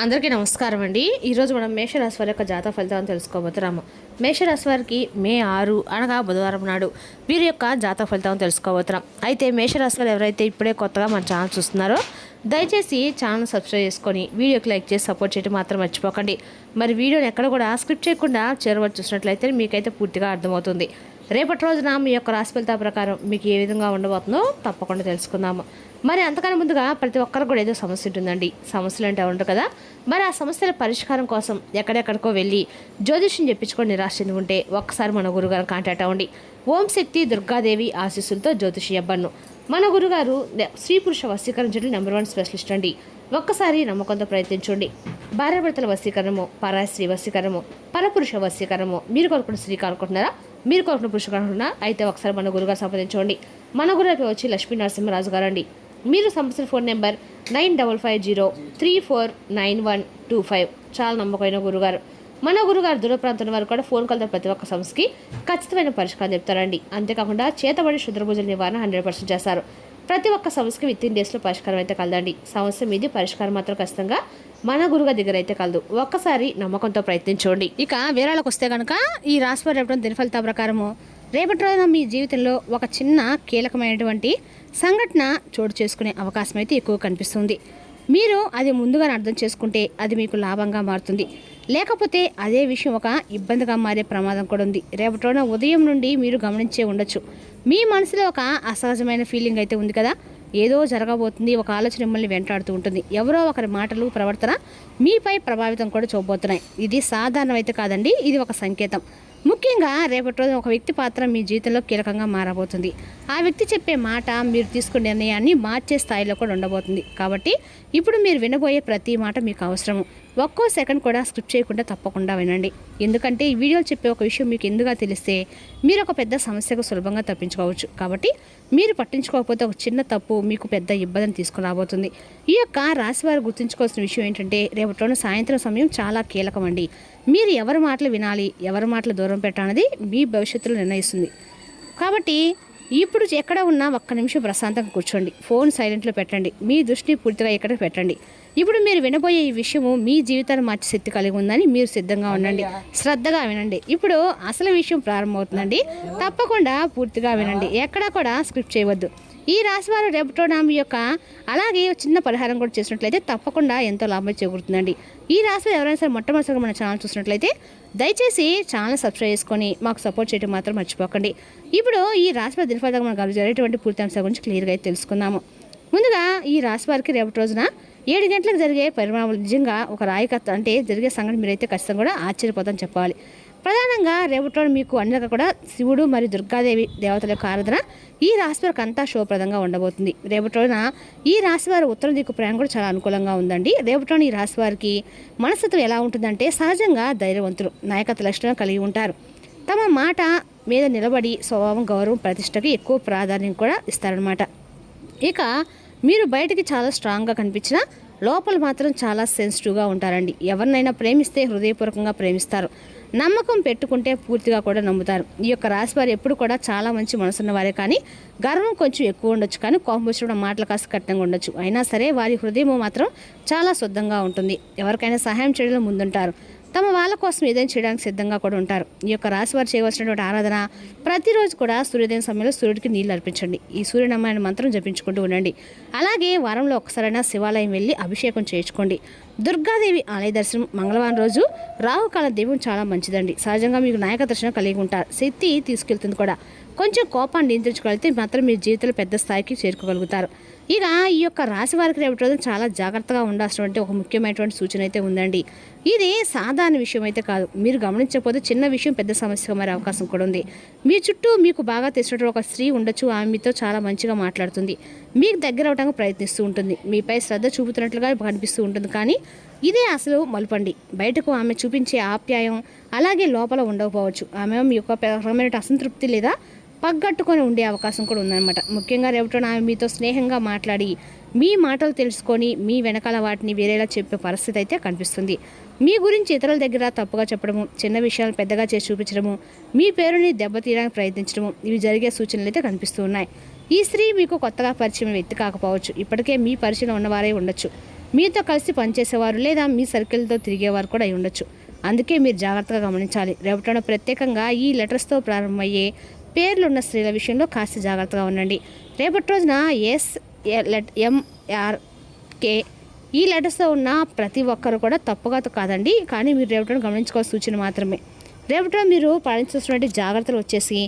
అందరికీ నమస్కారం అండి. ఈరోజు మనం మేషరాశి వారి యొక్క జాతక ఫలితాలను తెలుసుకోబోతున్నాము. మేషరాశి వారికి మే 6 అనగా బుధవారం నాడు వీరి యొక్క జాతక ఫలితాలను తెలుసుకోబోతున్నాం. అయితే మేషరాశి వారు ఎవరైతే ఇప్పుడే కొత్తగా మన ఛానల్ చూస్తున్నారో దయచేసి ఛానల్ సబ్స్క్రైబ్ చేసుకొని వీడియోకి లైక్ చేసి సపోర్ట్ చేయడం మాత్రం మర్చిపోకండి. మరి వీడియోని ఎక్కడ కూడా స్క్రిప్ట్ చేయకుండా చేరవచ్చు చూసినట్లయితే మీకైతే పూర్తిగా అర్థమవుతుంది. రేపటి రోజున మీ యొక్క రాశి ఫలితాల ప్రకారం మీకు ఏ విధంగా ఉండబోతుందో తప్పకుండా తెలుసుకుందాము. మరి అంతకన్నా ముందుగా ప్రతి ఒక్కరికి కూడా ఏదో సమస్య ఉంటుందండి. సమస్యలు అంటే ఉండరు కదా. మరి ఆ సమస్యల పరిష్కారం కోసం ఎక్కడెక్కడికో వెళ్ళి జ్యోతిష్యం చెప్పించుకొని నిరాశ చెంది ఉంటే ఒక్కసారి మన గురుగారు కాంటాక్ట్ అవ్వండి. ఓం శక్తి దుర్గాదేవి ఆశీస్సులతో జ్యోతిషి అబ్బన్ను. మన గురుగారు స్త్రీ పురుష వశీకరించడం #1 స్పెషలిస్ట్ అండి. ఒక్కసారి నమ్మకంతో ప్రయత్నించండి. భార్యాభర్తల వశీకరణము, పరాయి స్త్రీ వశీకరణము, పరపురుష వశీకరణము. మీరు కోరుకున్న స్త్రీ కానుకుంటున్నారా? మీరు కోరుకున్న పురుష కానుకుంటున్నారా? అయితే ఒకసారి మన గురుగారు సంప్రదించండి. మన గురుగారికి వచ్చి లక్ష్మీ నరసింహరాజు గారు అండి. మీరు సంబంధించిన ఫోన్ నెంబర్ 9550349125. చాలా నమ్మకమైన గురుగారు. మన గురుగారు దూర ప్రాంతం వారు కూడా ఫోన్ కాల్తో ప్రతి ఒక్క సమస్యకి ఖచ్చితమైన పరిష్కారం చెప్తారండి. అంతేకాకుండా చేతబడి శుద్రభుజల నివారణ 100% చేస్తారు. ప్రతి ఒక్క సమస్యకి విత్-ఇన్ డేస్లో పరిష్కారం అయితే కలదండి. సమస్య మీది పరిష్కారం మాత్రం ఖచ్చితంగా మన గురుగారి దగ్గర అయితే కలదు. ఒక్కసారి నమ్మకంతో ప్రయత్నించండి. ఇక వివరాలకు వస్తే కనుక ఈ రాశి వారి దిన ఫలితాల ప్రకారము రేపటి రోజున మీ జీవితంలో ఒక చిన్న కీలకమైనటువంటి సంఘటన చోటు చేసుకునే అవకాశం అయితే ఎక్కువ కనిపిస్తుంది. మీరు అది ముందుగా అర్థం చేసుకుంటే అది మీకు లాభంగా మారుతుంది. లేకపోతే అదే విషయం ఒక ఇబ్బందిగా మారే ప్రమాదం కూడా ఉంది. రేపటి రోజున ఉదయం నుండి మీరు గమనించే ఉండొచ్చు. మీ మనసులో ఒక అసహజమైన ఫీలింగ్ అయితే ఉంది కదా. ఏదో జరగబోతుంది, ఒక ఆలోచన మిమ్మల్ని వెంటాడుతూ ఉంటుంది. ఎవరో ఒకరి మాటలు, ప్రవర్తన మీపై ప్రభావితం కూడా చూపబోతున్నాయి. ఇది సాధారణం అయితే కాదండి, ఇది ఒక సంకేతం. ముఖ్యంగా రేపటి రోజున ఒక వ్యక్తి పాత్ర మీ జీవితంలో కీలకంగా మారబోతుంది. ఆ వ్యక్తి చెప్పే మాట మీరు తీసుకునే నిర్ణయాన్ని మార్చే స్థాయిలో కూడా ఉండబోతుంది. కాబట్టి ఇప్పుడు మీరు వినబోయే ప్రతి మాట మీకు అవసరము. ఒక్కో సెకండ్ కూడా స్క్రిప్ట్ చేయకుండా తప్పకుండా వినండి. ఎందుకంటే ఈ వీడియోలు చెప్పే ఒక విషయం మీకు ఎందుగా తెలిస్తే మీరు ఒక పెద్ద సమస్యకు సులభంగా తప్పించుకోవచ్చు. కాబట్టి మీరు పట్టించుకోకపోతే ఒక చిన్న తప్పు మీకు పెద్ద ఇబ్బందిని తీసుకుని రాబోతుంది. ఈ యొక్క రాశి వారు గుర్తుంచుకోవాల్సిన విషయం ఏంటంటే రేపటి రోజున సాయంత్రం సమయం చాలా కీలకం అండి. మీరు ఎవరి మాటలు వినాలి, ఎవరి మాటలు దూరం పెట్టాలన్నది మీ భవిష్యత్తులో నిర్ణయిస్తుంది. కాబట్టి ఇప్పుడు ఎక్కడ ఉన్నా ఒక్క నిమిషం ప్రశాంతంగా కూర్చోండి. ఫోన్ సైలెంట్లో పెట్టండి. మీ దృష్టిని పూర్తిగా ఇక్కడ పెట్టండి. ఇప్పుడు మీరు వినబోయే ఈ విషయము మీ జీవితాన్ని మార్చే శక్తి కలిగి ఉందని మీరు సిద్ధంగా ఉండండి. శ్రద్ధగా వినండి. ఇప్పుడు అసలు విషయం ప్రారంభమవుతుందండి. తప్పకుండా పూర్తిగా వినండి. ఎక్కడా కూడా స్క్రిప్ట్ చేయవద్దు. ఈ రాశి వారు రేపటి మీ యొక్క అలాగే చిన్న పరిహారం కూడా చేసినట్లయితే తప్పకుండా ఎంతో లాభం చేకూరుతుందండి. ఈ రాశి వారు ఎవరైనా సరే మొట్టమొదటిగా మన ఛానల్ చూసినట్లయితే దయచేసి ఛానల్ సబ్స్క్రైబ్ చేసుకొని మాకు సపోర్ట్ చేయడం మాత్రం మర్చిపోకండి. ఇప్పుడు ఈ రాశి వారి దినఫలితంగా మనకు జరిగేటువంటి పూర్తి అంశాల గురించి క్లియర్గా అయితే తెలుసుకుందాము. ముందుగా ఈ రాశి వారికి రేపటి రోజున 7 గంటలకు జరిగే పరిణామాలు నిజంగా ఒక రాయికత్త అంటే జరిగే సంఘటన మీరైతే ఖచ్చితంగా కూడా ఆశ్చర్యపోతామని చెప్పాలి. ప్రధానంగా రేపటి రోజు మీకు అన్ని కూడా శివుడు మరియు దుర్గాదేవి దేవతల యొక్క ఆరాధన ఈ రాశి వారికి అంతా శుభప్రదంగా ఉండబోతుంది. రేపటి రోజున ఈ రాశి వారి ఉత్తర దిక్కు ప్రయాణం కూడా చాలా అనుకూలంగా ఉందండి. రేపటి రోజున ఈ రాశి వారికి మనస్తత్వం ఎలా ఉంటుందంటే సహజంగా ధైర్యవంతులు, నాయకత్వ లక్షణాలు కలిగి ఉంటారు. తమ మాట మీద నిలబడి స్వభావం, గౌరవం, ప్రతిష్టకి ఎక్కువ ప్రాధాన్యం కూడా ఇస్తారనమాట. ఇక మీరు బయటికి చాలా స్ట్రాంగ్గా కనిపించినా లోపల మాత్రం చాలా సెన్సిటివ్గా ఉంటారండి. ఎవరినైనా ప్రేమిస్తే హృదయపూర్వకంగా ప్రేమిస్తారు. నమ్మకం పెట్టుకుంటే పూర్తిగా కూడా నమ్ముతారు. ఈ యొక్క రాశి వారు ఎప్పుడు కూడా చాలా మంచి మనసున్న వారే, కానీ గర్వం కొంచెం ఎక్కువ ఉండొచ్చు, కానీ కోపం వచ్చిన మాటలు కాస్త కఠినంగా ఉండొచ్చు. అయినా సరే వారి హృదయం మాత్రం చాలా శుద్ధంగా ఉంటుంది. ఎవరికైనా సహాయం చేయడంలో ముందుంటారు. తమ వాళ్ళ కోసం ఏదైనా చేయడానికి సిద్ధంగా కూడా ఉంటారు. ఈ యొక్క రాశి వారు చేయవలసినటువంటి ఆరాధన ప్రతిరోజు కూడా సూర్యోదయం సమయంలో సూర్యుడికి నీళ్లు అర్పించండి. ఈ సూర్యనారాయణ మంత్రం జపించుకుంటూ ఉండండి. అలాగే వారంలో ఒక్కసారైనా శివాలయం వెళ్ళి అభిషేకం చేయించుకోండి. దుర్గాదేవి ఆలయ దర్శనం మంగళవారం రోజు రాహుకాల దీపం చాలా మంచిదండి. సహజంగా మీకు నాయక దర్శనం కలిగి ఉంటారు. శక్తి తీసుకెళ్తుంది కూడా. కొంచెం కోపాన్ని నియంత్రించుకోగలిగితే మాత్రం మీ జీవితంలో పెద్ద స్థాయికి చేరుకోగలుగుతారు. ఇక ఈ యొక్క రాశి వారికి రేపటి రోజున చాలా జాగ్రత్తగా ఉండాల్సినటువంటి ఒక ముఖ్యమైనటువంటి సూచన అయితే ఉందండి. ఇది సాధారణ విషయం అయితే కాదు. మీరు గమనించకపోతే చిన్న విషయం పెద్ద సమస్యగా మారే అవకాశం కూడా ఉంది. మీ చుట్టూ మీకు బాగా తెలిసినటువంటి ఒక స్త్రీ ఉండొచ్చు. ఆమె మీతో చాలా మంచిగా మాట్లాడుతుంది, మీకు దగ్గర అవడానికి ప్రయత్నిస్తూ ఉంటుంది, మీపై శ్రద్ధ చూపుతున్నట్లుగా కనిపిస్తూ ఉంటుంది. కానీ ఇదే అసలు మలుపండి. బయటకు ఆమె చూపించే ఆప్యాయం అలాగే లోపల ఉండకపోవచ్చు. ఆమె మీ యొక్క రకమైన అసంతృప్తి లేదా పగ్గట్టుకొని ఉండే అవకాశం కూడా ఉందన్నమాట. ముఖ్యంగా రేపటి ఆమె మీతో స్నేహంగా మాట్లాడి మీ మాటలు తెలుసుకొని మీ వెనకాల వాటిని వేరేలా చెప్పే పరిస్థితి అయితే కనిపిస్తుంది. మీ గురించి ఇతరుల దగ్గర తప్పుగా చెప్పడము, చిన్న విషయాలు పెద్దగా చేసి చూపించడము, మీ పేరుని దెబ్బతీయడానికి ప్రయత్నించడము, ఇవి జరిగే సూచనలు అయితే కనిపిస్తూ ఉన్నాయి. ఈ స్త్రీ మీకు కొత్తగా పరిచయం వ్యక్తి కాకపోవచ్చు. ఇప్పటికే మీ పరిచయం ఉన్నవారే ఉండొచ్చు. మీతో కలిసి పనిచేసేవారు లేదా మీ సర్కిల్తో తిరిగేవారు కూడా అయి ఉండొచ్చు. అందుకే మీరు జాగ్రత్తగా గమనించాలి. రేపటి రోజున ప్రత్యేకంగా ఈ లెటర్స్తో ప్రారంభమయ్యే పేర్లున్న స్త్రీల విషయంలో కాస్త జాగ్రత్తగా ఉండండి. రేపటి రోజున SLMRK ఈ లెటర్స్తో ఉన్న ప్రతి ఒక్కరు కూడా తప్పుగా కాదండి, కానీ మీరు రేపటి గమనించుకోవాల్సిన సూచన మాత్రమే. రేపటి మీరు పాటించాల్సినటువంటి జాగ్రత్తలు వచ్చేసి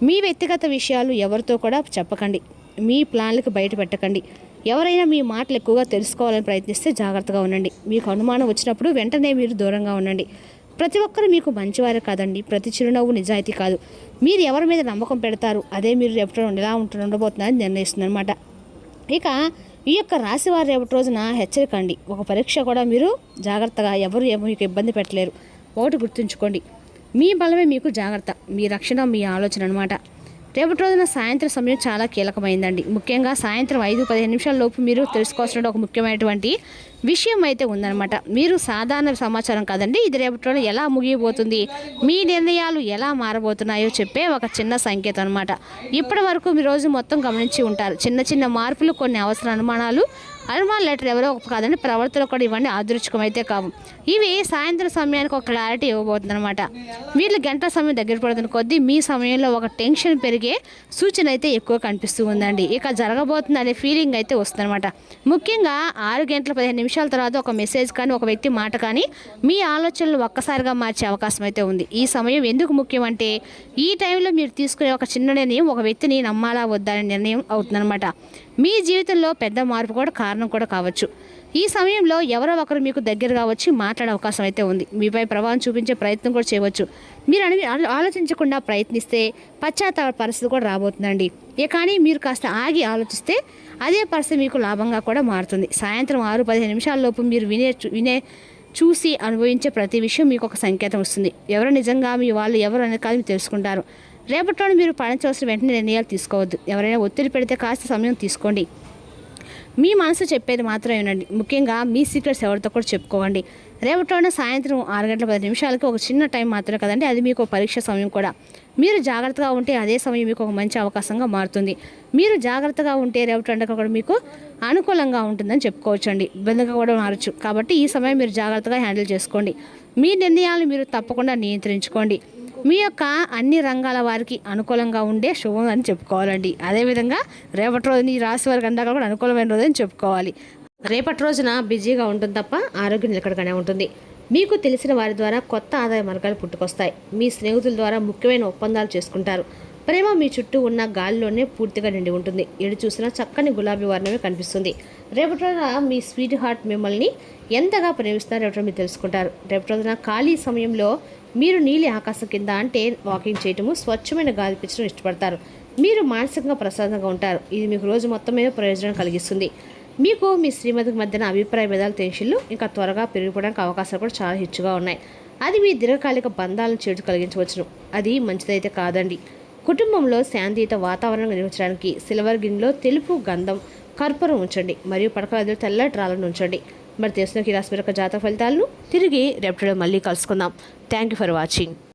మీ వ్యక్తిగత విషయాలు ఎవరితో కూడా చెప్పకండి, మీ ప్లాన్లకు బయట పెట్టకండి. ఎవరైనా మీ మాటలు ఎక్కువగా తెలుసుకోవాలని ప్రయత్నిస్తే జాగ్రత్తగా ఉండండి. మీకు అనుమానం వచ్చినప్పుడు వెంటనే మీరు దూరంగా ఉండండి. ప్రతి ఒక్కరు మీకు మంచివారే కాదండి, ప్రతి చిరునవ్వు నిజాయితీ కాదు. మీరు ఎవరి మీద నమ్మకం పెడతారు అదే మీరు రేపటి ఎలా ఉండబోతున్నారని నిర్ణయిస్తుంది అనమాట. ఇక ఈ యొక్క రాశివారి రేపటి రోజున హెచ్చరికండి. ఒక పరీక్ష కూడా మీరు జాగ్రత్తగా, ఎవరు మీకు ఇబ్బంది పెట్టలేరు. ఒకటి గుర్తుంచుకోండి, మీ బలమే మీకు జాగ్రత్త, మీ రక్షణ మీ ఆలోచన అనమాట. రేపటి రోజున సాయంత్రం సమయం చాలా కీలకమైందండి. ముఖ్యంగా సాయంత్రం 5-15 నిమిషాల లోపు మీరు తెలుసుకోవాల్సిన ఒక ముఖ్యమైనటువంటి విషయం అయితే ఉందన్నమాట. మీరు సాధారణ సమాచారం కాదండి, ఇది రేపటి రోజున ఎలా ముగియబోతుంది, మీ నిర్ణయాలు ఎలా మారబోతున్నాయో చెప్పే ఒక చిన్న సంకేతం అనమాట. ఇప్పటి వరకు మీ రోజు మొత్తం గమనించి ఉంటారు. చిన్న చిన్న మార్పులు, కొన్ని అవసర అనుమాన లెటర్ ఎవరో ఒక కాదండి, ప్రవర్తన కూడా ఇవన్నీ ఆదృచ్ఛికం అయితే కావు. ఇవి సాయంత్రం సమయానికి ఒక క్లారిటీ ఇవ్వబోతుంది అనమాట. వీళ్ళు గంటల సమయం దగ్గర పడుతున్న కొద్దీ మీ సమయంలో ఒక టెన్షన్ పెరిగే సూచన అయితే ఎక్కువ కనిపిస్తూ ఉందండి. ఇక జరగబోతుంది అనే ఫీలింగ్ అయితే వస్తుందన్నమాట. ముఖ్యంగా 6:15 తర్వాత ఒక మెసేజ్ కానీ, ఒక వ్యక్తి మాట కానీ మీ ఆలోచనలు ఒక్కసారిగా మార్చే అవకాశం అయితే ఉంది. ఈ సమయం ఎందుకు ముఖ్యం అంటే, ఈ టైంలో మీరు తీసుకునే ఒక చిన్న నిర్ణయం ఒక వ్యక్తిని నమ్మాలా వద్దా అనే నిర్ణయం అవుతుందన్నమాట. మీ జీవితంలో పెద్ద మార్పు కూడా కారణం కూడా కావచ్చు. ఈ సమయంలో ఎవరో ఒకరు మీకు దగ్గరగా వచ్చి మాట్లాడే అవకాశం అయితే ఉంది. మీపై ప్రభావం చూపించే ప్రయత్నం కూడా చేయవచ్చు. మీరు ఆలోచించకుండా ప్రయత్నిస్తే పశ్చాత్తాప పరిస్థితి కూడా రాబోతుందండి. కానీ మీరు కాస్త ఆగి ఆలోచిస్తే అదే పరిస్థితి మీకు లాభంగా కూడా మారుతుంది. సాయంత్రం 6-15 నిమిషాల లోపు మీరు చూసి అనుభవించే ప్రతి విషయం మీకు ఒక సంకేతం వస్తుంది. ఎవరు నిజంగా మీ వాళ్ళు ఎవరు అనేది కాదు మీరు తెలుసుకుంటారు. రేపటిలో మీరు పాటించవలసిన వెంటనే నిర్ణయాలు తీసుకోవద్దు. ఎవరైనా ఒత్తిడి పెడితే కాస్త సమయం తీసుకోండి. మీ మనసు చెప్పేది మాత్రమే వినండి. ముఖ్యంగా మీ సీక్రెట్స్ ఎవరితో కూడా చెప్పుకోవండి. రేపటిలోనే సాయంత్రం 6:10 ఒక చిన్న టైం మాత్రమే కదండి, అది మీకు పరీక్ష సమయం కూడా. మీరు జాగ్రత్తగా ఉంటే అదే సమయం మీకు ఒక మంచి అవకాశంగా మారుతుంది. మీరు జాగ్రత్తగా ఉంటే రేపటి కూడా మీకు అనుకూలంగా ఉంటుందని చెప్పుకోవచ్చండి. ఇబ్బందిగా కూడా మారచ్చు. కాబట్టి ఈ సమయం మీరు జాగ్రత్తగా హ్యాండిల్ చేసుకోండి. మీ నిర్ణయాలను మీరు తప్పకుండా నియంత్రించుకోండి. మీ యొక్క అన్ని రంగాల వారికి అనుకూలంగా ఉండే శుభం అని చెప్పుకోవాలండి. అదేవిధంగా రేపటి రోజున ఈ రాశి వారికి అంతా కూడా అనుకూలమైన రోజు అని చెప్పుకోవాలి. రేపటి రోజున బిజీగా ఉంటుంది తప్ప ఆరోగ్యం నిలకడగానే ఉంటుంది. మీకు తెలిసిన వారి ద్వారా కొత్త ఆదాయ మార్గాలు పుట్టుకొస్తాయి. మీ స్నేహితుల ద్వారా ముఖ్యమైన ఒప్పందాలు చేసుకుంటారు. ప్రేమ మీ చుట్టూ ఉన్న గాలిలోనే పూర్తిగా నిండి ఉంటుంది. ఎడు చూసినా చక్కని గులాబీ వర్ణమే కనిపిస్తుంది. రేపటి రోజున మీ స్వీట్ హార్ట్ మిమ్మల్ని ఎంతగా ప్రేమిస్తారో రేపటి మీరు తెలుసుకుంటారు. రేపటి రోజున ఖాళీ సమయంలో మీరు నీలి ఆకాశం కింద అంటే వాకింగ్ చేయటము, స్వచ్ఛమైన గాలి పీల్చడం ఇష్టపడతారు. మీరు మానసికంగా ప్రశాంతంగా ఉంటారు. ఇది మీకు రోజు మొత్తం మీద ప్రయోజనం కలిగిస్తుంది. మీకు మీ శ్రీమతికి మధ్యన అభిప్రాయ భేదాలు, టెన్షన్లు ఇంకా త్వరగా పెరిగిపోవడానికి అవకాశాలు కూడా చాలా హెచ్చుగా ఉన్నాయి. అది మీ దీర్ఘకాలిక బంధాలను చేటు కలిగించవచ్చును. అది మంచిదైతే కాదండి. కుటుంబంలో శాంతియుత వాతావరణం నిర్మించడానికి సిల్వర్ గిన్నెలో తెలుపు గంధం, కర్పూరం ఉంచండి మరియు పడకగదిలో తెల్లటి రాళ్ళను ఉంచండి. మరి తెలుసుకున్న ఈ రాశి జాతక ఫలితాలను తిరిగి రేపటిలో మళ్ళీ కలుసుకుందాం. Thank you for watching.